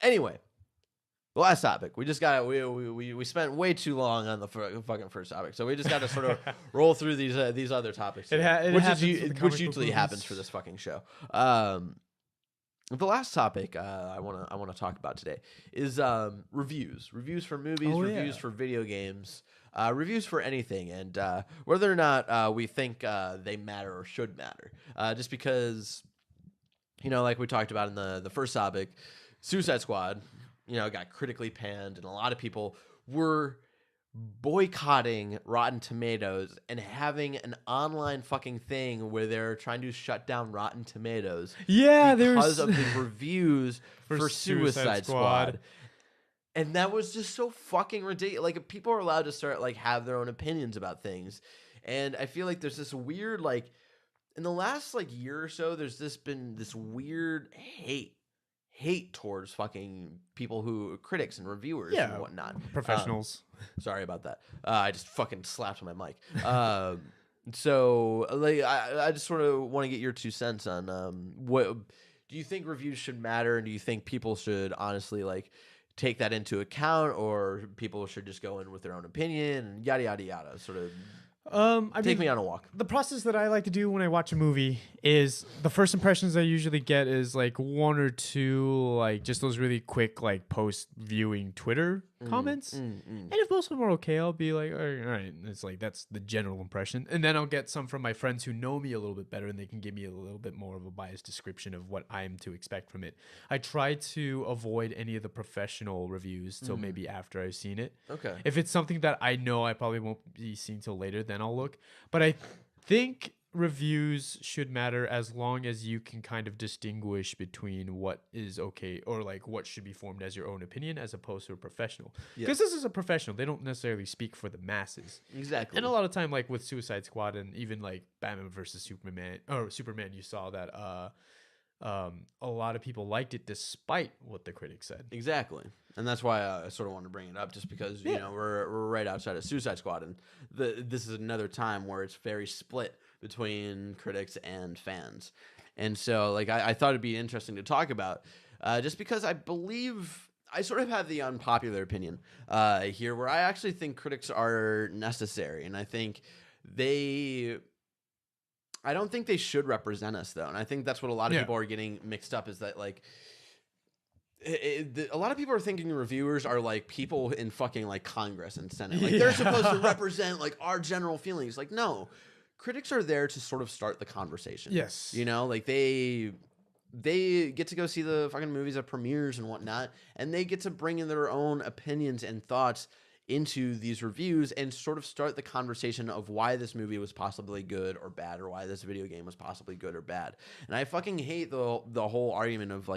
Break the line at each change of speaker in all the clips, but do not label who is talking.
Anyway, the last topic. We just got we spent way too long on the fucking first topic, so we just got to sort of roll through these other topics, which usually happens for this fucking show. The last topic I want to talk about today is reviews for movies, reviews for video games, reviews for anything, and whether or not we think they matter or should matter. Just because, like we talked about in the first topic, Suicide Squad, got critically panned, and a lot of people were boycotting Rotten Tomatoes and having an online fucking thing where they're trying to shut down Rotten Tomatoes because of the reviews for Suicide Squad. And that was just so fucking ridiculous. Like, people are allowed to start, have their own opinions about things. And I feel like there's this weird, in the last, year or so, there's been this weird hate towards fucking people critics and reviewers and whatnot.
Professionals.
Sorry about that. I just fucking slapped my mic. So I just sort of want to get your 2 cents on what do you think reviews should matter, and do you think people should honestly take that into account, or people should just go in with their own opinion and yada yada yada? Sort of. Take me on a walk.
The process that I like to do when I watch a movie is the first impressions I usually get is 1 or 2, just those really quick, post viewing Twitter comments. And if most of them are okay, I'll be like, all right. It's that's the general impression. And then I'll get some from my friends who know me a little bit better, and they can give me a little bit more of a biased description of what I'm to expect from it. I try to avoid any of the professional reviews till maybe after I've seen it.
Okay.
If it's something that I know I probably won't be seeing till later, then I'll look. But I think reviews should matter as long as you can kind of distinguish between what is okay or what should be formed as your own opinion as opposed to a professional. Because this is a professional. They don't necessarily speak for the masses.
Exactly.
And a lot of time, with Suicide Squad and even Batman versus Superman, you saw that a lot of people liked it despite what the critics said.
Exactly. And that's why I sort of wanted to bring it up, just because, we're right outside of Suicide Squad, and this is another time where it's very split between critics and fans. And so, I thought it'd be interesting to talk about, just because I believe I sort of have the unpopular opinion here, where I actually think critics are necessary, and I think I don't think they should represent us, though. And I think that's what a lot of people are getting mixed up, is that, a lot of people are thinking reviewers are people in fucking Congress and Senate. They're supposed to represent our general feelings. No, critics are there to sort of start the conversation.
Yes.
They get to go see the fucking movies at premieres and whatnot, and they get to bring in their own opinions and thoughts into these reviews and sort of start the conversation of why this movie was possibly good or bad, or why this video game was possibly good or bad. And I fucking hate the whole argument of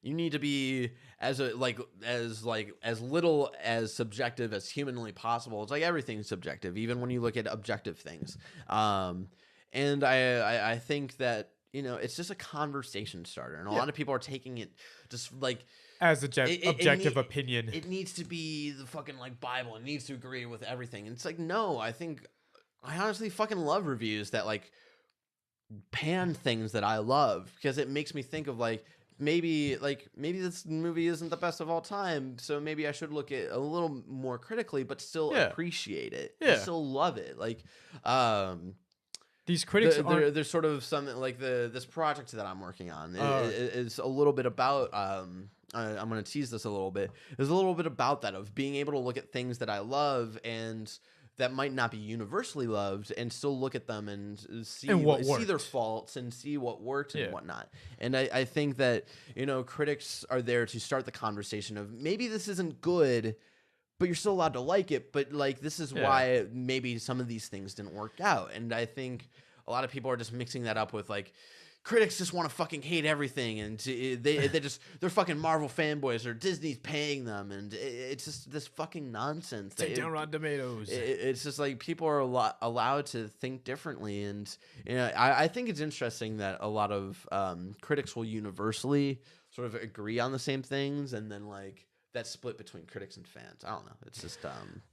you need to be as little as subjective as humanly possible. It's everything's subjective, even when you look at objective things. And I think that it's just a conversation starter, and a lot of people are taking it just
as objective opinion.
It needs to be the fucking Bible. It needs to agree with everything. And it's no, I honestly fucking love reviews that pan things that I love, because it makes me think of maybe this movie isn't the best of all time, so maybe I should look at a little more critically, but still appreciate it. I still love it.
These critics
there's sort of something this project that I'm working on is a little bit about I'm going to tease this a little bit. There's a little bit about that, of being able to look at things that I love and that might not be universally loved, and still look at them and see their faults and see what worked and whatnot. And I think that, critics are there to start the conversation of maybe this isn't good, but you're still allowed to like it. But this is why maybe some of these things didn't work out. And I think a lot of people are just mixing that up with critics just want to fucking hate everything, and they're fucking Marvel fanboys, or Disney's paying them, and it's just this fucking nonsense.
Take down Rotten Tomatoes.
It's just people are allowed to think differently, and I think it's interesting that a lot of critics will universally sort of agree on the same things, and then that split between critics and fans. I don't know. It's just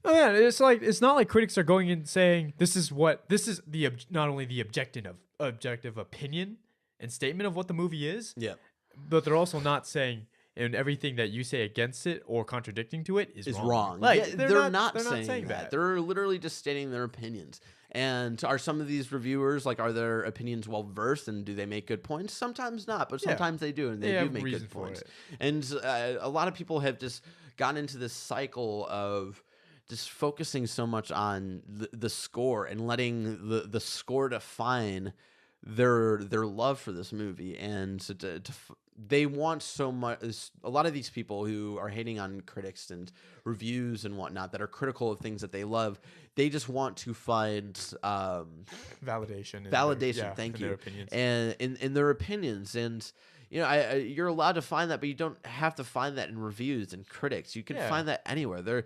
Oh yeah, it's not like critics are going and saying this is the not only the objective opinion. and statement of what the movie is.
Yeah.
But they're also not saying, and everything that you say against it or contradicting to it is wrong.
Like, yeah, they're not saying that. They're literally just stating their opinions. And are some of these reviewers, like, are their opinions well versed, and do they make good points? Sometimes not, but sometimes they do, and they do make good points. And a lot of people have just gotten into this cycle of just focusing so much on the score and letting the score define their love for this movie. And they want so much. A lot of these people who are hating on critics and reviews and whatnot that are critical of things that they love, they just want to find
validation.
Thank you. And in their opinions. And you're allowed to find that, but you don't have to find that in reviews and critics. You can find that anywhere.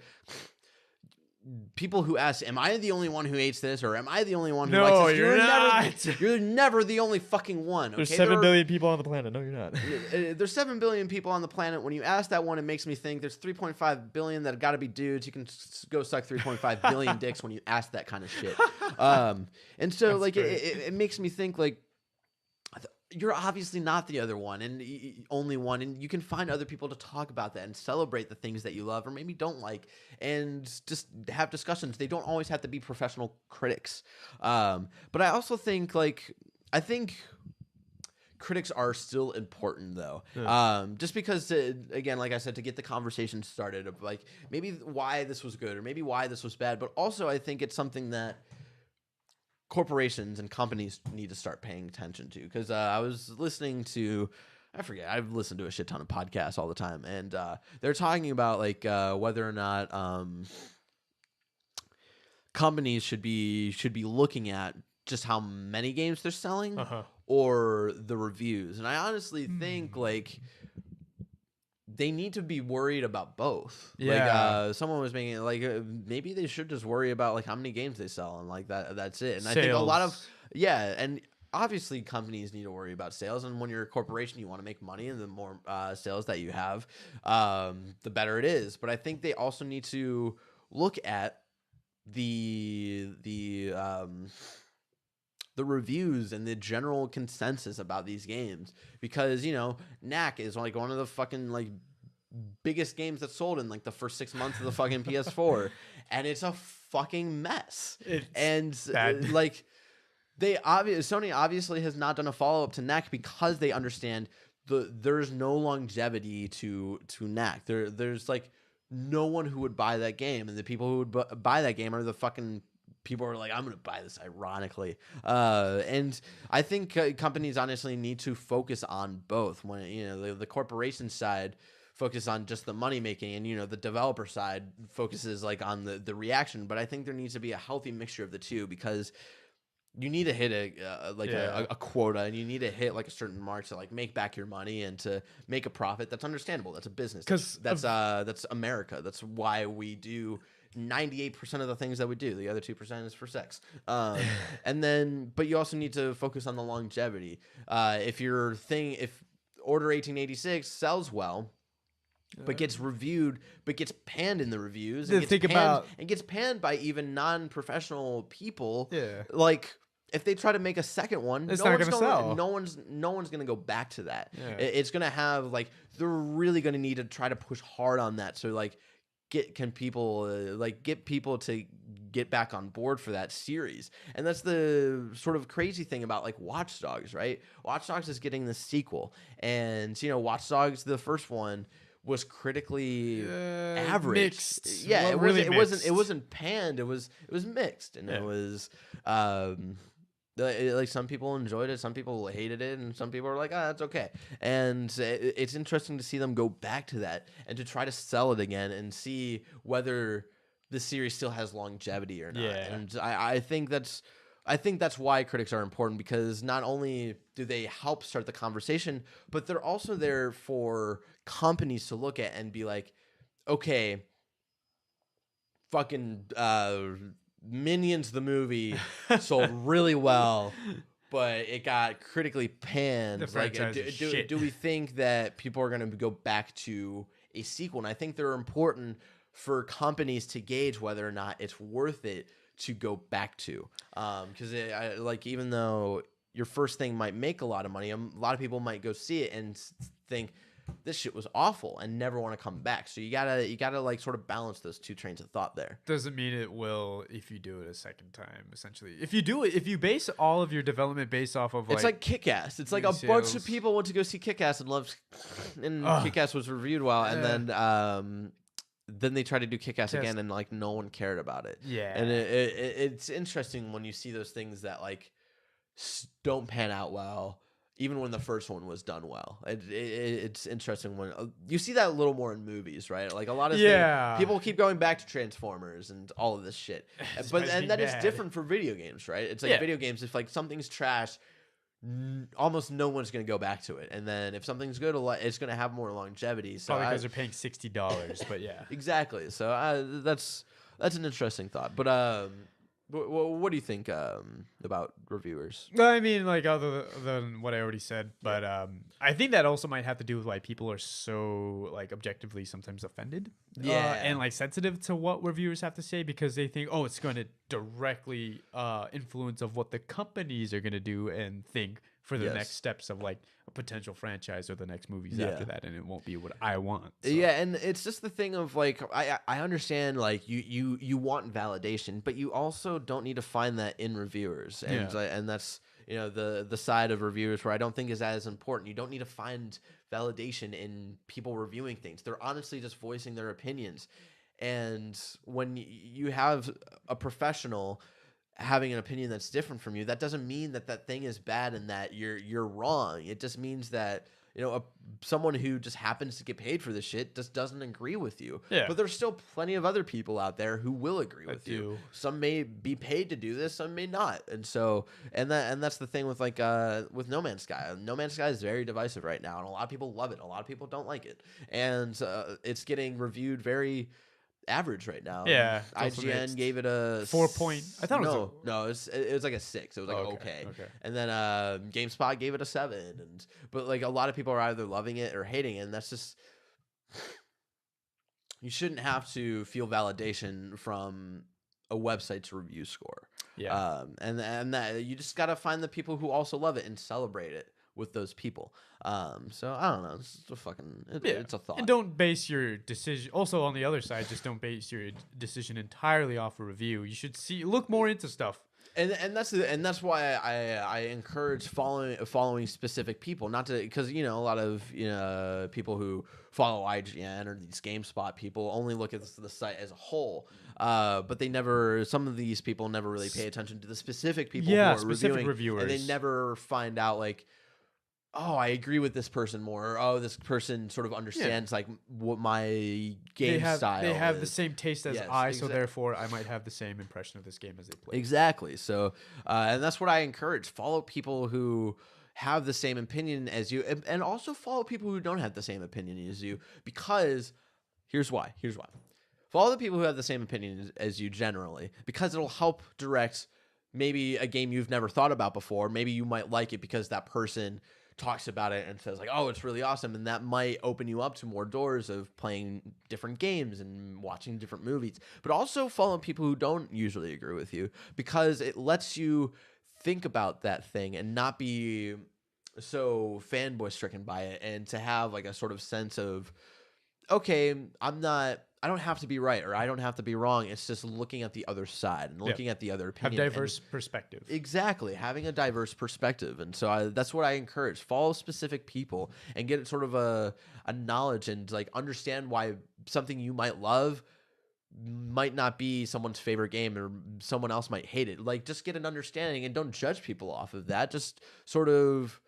People who ask, am I the only one who hates this, or am I the only one who likes this?
You're not.
You're never the only fucking one. Okay?
There's 7 billion people on the planet. No, you're not.
There's 7 billion people on the planet. When you ask that one, it makes me think there's 3.5 billion that got to be dudes. You can go suck 3.5 billion dicks when you ask that kind of shit. And so, like, it makes me think, like, you're obviously not the other one and only one, and you can find other people to talk about that and celebrate the things that you love or maybe don't like, and just have discussions. They don't always have to be professional critics. But I also think, I think critics are still important, though. Just because, again, like I said, to get the conversation started of, like, maybe why this was good or maybe why this was bad. But also, I think it's something that corporations and companies need to start paying attention to, because I was listening to, I've listened to a shit ton of podcasts all the time, and they're talking about, like, whether or not companies should be looking at just how many games they're selling or the reviews. And I honestly think, like, they need to be worried about both.
Yeah.
Like, someone was making it, like, maybe they should just worry about, like, how many games they sell, and, like, that's it. And
sales.
I think a lot of, and obviously companies need to worry about sales. And when you're a corporation, you want to make money, and the more sales that you have, the better it is. But I think they also need to look at the reviews and the general consensus about these games, because Knack is, like, one of the fucking, like, biggest games that sold in, like, the first 6 months of the fucking PS4, and it's a fucking mess.
It's bad.
Like, Sony obviously has not done a follow-up to Knack because they understand there's no longevity to Knack. There's, like, no one who would buy that game, and the people who would buy that game are the fucking people who are like, I'm going to buy this ironically. And I think companies honestly need to focus on both. When the corporation side focus on just the money making, and the developer side focuses, like, on the reaction. But I think there needs to be a healthy mixture of the two, because you need to hit a quota, and you need to hit, like, a certain mark to, like, make back your money and to make a profit. That's understandable. That's a business. That's America. That's why we do 98% of the things that we do. The other 2% is for sex. But you also need to focus on the longevity. If Order 1886 sells well, but gets reviewed, but gets panned in the reviews, and gets panned by even non-professional people.
Yeah.
Like, if they try to make a second one,
it's not going to sell.
No one's going to go back to that.
Yeah.
It's going to have, like, they're really going to need to try to push hard on that. So, like, get people to get back on board for that series. And that's the sort of crazy thing about, like, Watch Dogs, right? Watch Dogs is getting the sequel, and Watch Dogs, the first one, was critically average.
Mixed.
Yeah,
It
wasn't panned. It was mixed, and it was like, some people enjoyed it, some people hated it, and some people were like, that's okay. And it's interesting to see them go back to that and to try to sell it again and see whether the series still has longevity or not.
Yeah.
And I think that's why critics are important, because not only do they help start the conversation, but they're also there for companies to look at and be like, okay, fucking Minions the movie sold really well, but it got critically panned. Like, do we think that people are going to go back to a sequel? And I think they're important for companies to gauge whether or not it's worth it to go back to, because like, even though your first thing might make a lot of money. A lot of people might go see it and think this shit was awful and never want to come back. So you gotta like sort of balance those two trains of thought there.
Doesn't mean it will if you do it a second time. Essentially, if you base all of your development based off of
it's like Kick-Ass. It's like a bunch of people went to go see Kick-Ass and loved, and Kick-Ass was reviewed well, and then they tried to do Kick-Ass again and like no one cared about it.
Yeah,
and it's interesting when you see those things that like don't pan out well. Even when the first one was done well, it's interesting when you see that a little more in movies, right? Like a lot of things, people keep going back to Transformers and all of this shit, and that is different for video games, right? It's like video games. If like something's trash, almost no one's gonna go back to it, and then if something's good, it's gonna have more longevity. So
probably because they're paying $60, but yeah,
exactly. So that's an interesting thought, but what do you think about reviewers?
I mean, like other than what I already said, but I think that also might have to do with why people are so like objectively sometimes offended, and like sensitive to what reviewers have to say because they think, oh, it's going to directly influence of what the companies are going to do and think for the next steps of like a potential franchise or the next movies after that, and it won't be what I want. So.
Yeah, and it's just the thing of like I understand like you want validation, but you also don't need to find that in reviewers, and that's the side of reviewers where I don't think is as important. You don't need to find validation in people reviewing things. They're honestly just voicing their opinions, and when you have a professional having an opinion that's different from you, that doesn't mean that thing is bad and that you're wrong. It just means that someone who just happens to get paid for this shit just doesn't agree with you.
Yeah.
But there's still plenty of other people out there who will agree with you. Some may be paid to do this, some may not. And so and that's the thing with like with No Man's Sky. No Man's Sky is very divisive right now, and a lot of people love it. A lot of people don't like it. And it's getting reviewed very average right now.
Yeah,
IGN gave it a
4 point. I thought
it was like a 6. It was like okay. And then GameSpot gave it a 7. But like a lot of people are either loving it or hating it, and that's just you shouldn't have to feel validation from a website's review score.
Yeah.
And that you just gotta find the people who also love it and celebrate it with those people. So I don't know. It's a fucking it's a thought.
And don't base your decision. Also, on the other side, just don't base your decision entirely off a review. You should look more into stuff.
And that's why I encourage following specific people, not to because a lot of people who follow IGN or these GameSpot people only look at the site as a whole, but some of these people never really pay attention to the specific people who are reviewers, and they never find out like, oh, I agree with this person more. Or, oh, this person sort of understands like what my game style is.
They have the same taste as I, so therefore I might have the same impression of this game as they play.
Exactly. So, and that's what I encourage. Follow people who have the same opinion as you, and also follow people who don't have the same opinion as you, because here's why. Follow the people who have the same opinion as you generally, because it'll help direct maybe a game you've never thought about before. Maybe you might like it because that person talks about it and says like, oh, it's really awesome, and that might open you up to more doors of playing different games and watching different movies. But also follow people who don't usually agree with you, because it lets you think about that thing and not be so fanboy stricken by it, and to have like a sort of sense of, okay, I don't have to be right or I don't have to be wrong. It's just looking at the other side and looking at the other opinion.
Have diverse perspective.
Exactly. Having a diverse perspective. And so that's what I encourage. Follow specific people and get sort of a knowledge and like understand why something you might love might not be someone's favorite game, or someone else might hate it. Like just get an understanding and don't judge people off of that. Just sort of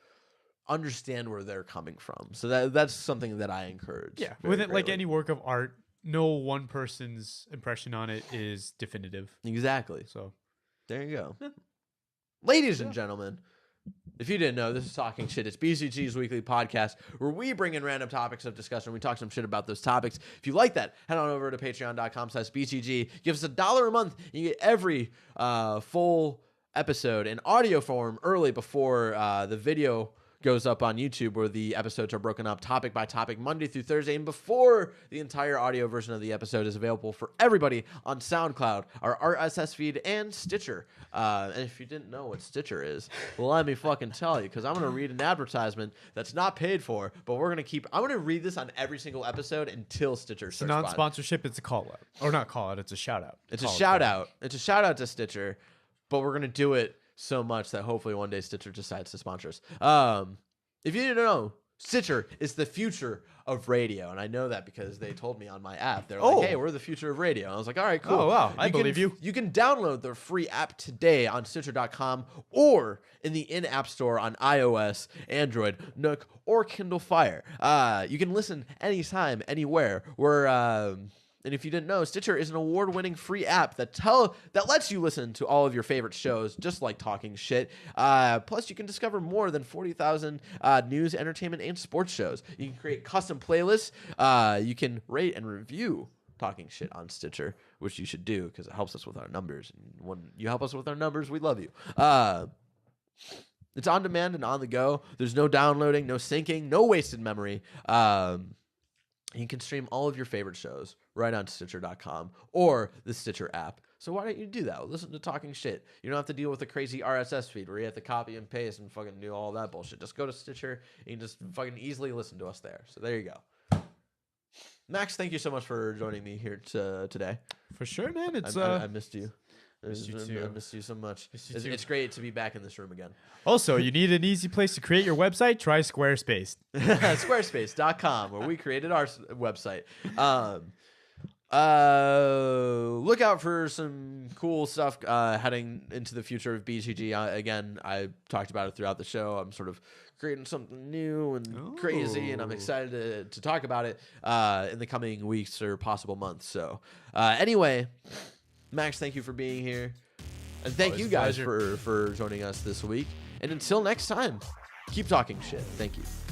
understand where they're coming from. So that's something that I encourage.
Yeah. With it, like any work of art, no one person's impression on it is definitive.
Exactly.
So
there you go. Yeah. Ladies and gentlemen, if you didn't know, this is Talking Shit. It's BCG's weekly podcast where we bring in random topics of discussion. We talk some shit about those topics. If you like that, head on over to patreon.com/BCG. Give us $1 a month. And you get every full episode in audio form early before the video goes up on YouTube, where the episodes are broken up topic by topic, Monday through Thursday, and before the entire audio version of the episode is available for everybody on SoundCloud, our RSS feed, and Stitcher. And if you didn't know what Stitcher is, well, let me fucking tell you, because I'm going to read an advertisement that's not paid for, but I'm going to read this on every single episode until Stitcher starts.
Non-sponsorship, it's a call out. Or not call out, it's a shout out.
It's a shout out. It's a shout out to Stitcher, but we're going to do it so much that hopefully one day Stitcher decides to sponsor us. If you didn't know, Stitcher is the future of radio, and I know that because they told me on my app. They're like, "Hey, we're the future of radio." And I was like, "All right, cool."
Oh wow, I believe you.
You can download the free app today on Stitcher.com or in the in-app store on iOS, Android, Nook, or Kindle Fire. You can listen anytime, anywhere. And if you didn't know, Stitcher is an award-winning free app that lets you listen to all of your favorite shows, just like Talking Shit. Plus, you can discover more than 40,000 news, entertainment, and sports shows. You can create custom playlists. You can rate and review Talking Shit on Stitcher, which you should do because it helps us with our numbers. And when you help us with our numbers, we love you. It's on demand and on the go. There's no downloading, no syncing, no wasted memory. You can stream all of your favorite shows right on Stitcher.com or the Stitcher app. So why don't you do that? Listen to Talking Shit. You don't have to deal with a crazy RSS feed where you have to copy and paste and fucking do all that bullshit. Just go to Stitcher and you can just fucking easily listen to us there. So there you go. Max, thank you so much for joining me here today.
For sure, man.
I missed you.
I missed you too.
I miss you so much. It's great to be back in this room again.
Also, you need an easy place to create your website? Try Squarespace.
Squarespace.com, where we created our website. Look out for some cool stuff heading into the future of BGG. Again, I talked about it throughout the show. I'm sort of creating something new and crazy, and I'm excited to talk about it in the coming weeks or possible months. So anyway, Max, thank you for being here. And thank you guys for joining us this week. And until next time, keep talking shit. Thank you.